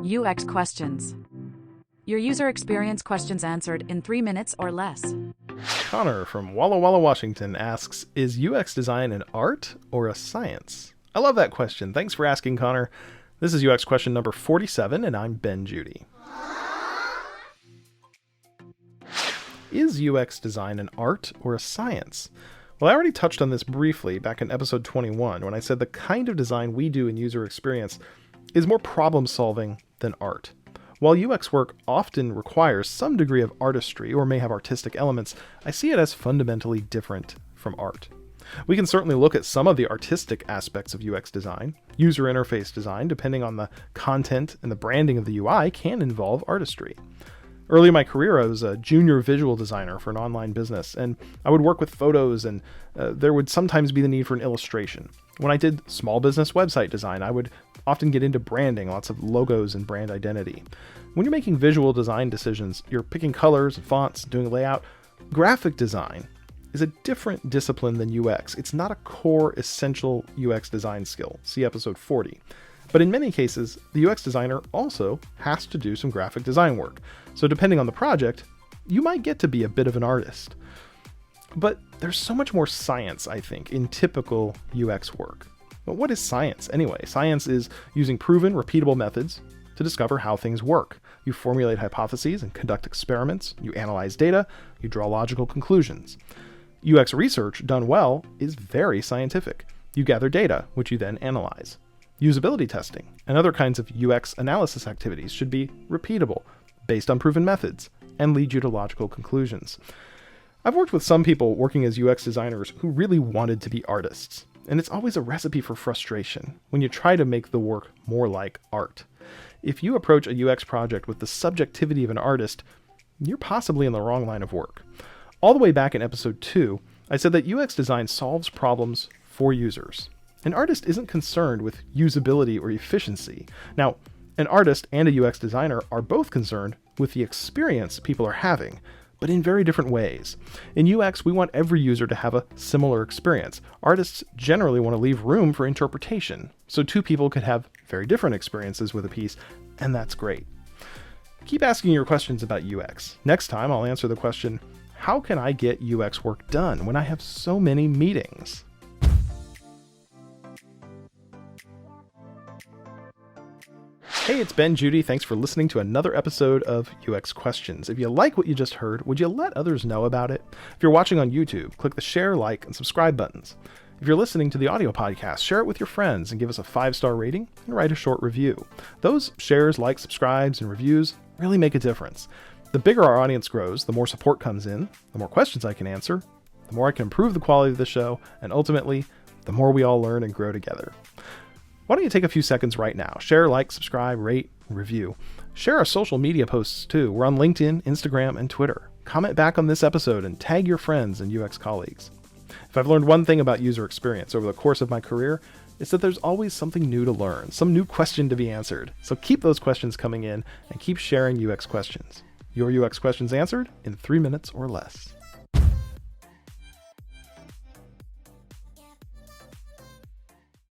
UX questions. Your user experience questions answered in 3 minutes or less. Connor from Walla Walla, Washington asks, is UX design an art or a science? I love that question. Thanks for asking, Connor. This is UX question number 47, and I'm Ben Judy. Is UX design an art or a science? Well, I already touched on this briefly back in episode 21 when I said the kind of design we do in user experience is more problem-solving than art. While UX work often requires some degree of artistry or may have artistic elements, I see it as fundamentally different from art. We can certainly look at some of the artistic aspects of UX design. User interface design, depending on the content and the branding of the UI, can involve artistry. Early in my career, I was a junior visual designer for an online business, and I would work with photos, and there would sometimes be the need for an illustration. When I did small business website design, I would often get into branding, lots of logos and brand identity. When you're making visual design decisions, you're picking colors, fonts, doing layout. Graphic design is a different discipline than UX. It's not a core essential UX design skill. See episode 40. But in many cases, the UX designer also has to do some graphic design work. So depending on the project, you might get to be a bit of an artist. But there's so much more science, I think, in typical UX work. But what is science anyway? Science is using proven, repeatable methods to discover how things work. You formulate hypotheses and conduct experiments. You analyze data. You draw logical conclusions. UX research done well is very scientific. You gather data, which you then analyze. Usability testing and other kinds of UX analysis activities should be repeatable, based on proven methods, and lead you to logical conclusions. I've worked with some people working as UX designers who really wanted to be artists, and it's always a recipe for frustration when you try to make the work more like art. If you approach a UX project with the subjectivity of an artist, you're possibly in the wrong line of work. All the way back in episode 2, I said that UX design solves problems for users. An artist isn't concerned with usability or efficiency. Now, an artist and a UX designer are both concerned with the experience people are having, but in very different ways. In UX, we want every user to have a similar experience. Artists generally want to leave room for interpretation, so two people could have very different experiences with a piece, and that's great. Keep asking your questions about UX. Next time, I'll answer the question, how can I get UX work done when I have so many meetings? Hey, it's Ben Judy. Thanks for listening to another episode of UX Questions. If you like what you just heard, would you let others know about it? If you're watching on YouTube, click the share, like, and subscribe buttons. If you're listening to the audio podcast, share it with your friends and give us a 5-star rating and write a short review. Those shares, likes, subscribes, and reviews really make a difference. The bigger our audience grows, the more support comes in, the more questions I can answer, the more I can improve the quality of the show, and ultimately, the more we all learn and grow together. Why don't you take a few seconds right now? Share, like, subscribe, rate, review. Share our social media posts too. We're on LinkedIn, Instagram, and Twitter. Comment back on this episode and tag your friends and UX colleagues. If I've learned one thing about user experience over the course of my career, it's that there's always something new to learn, some new question to be answered. So keep those questions coming in and keep sharing UX questions. Your UX questions answered in 3 minutes or less.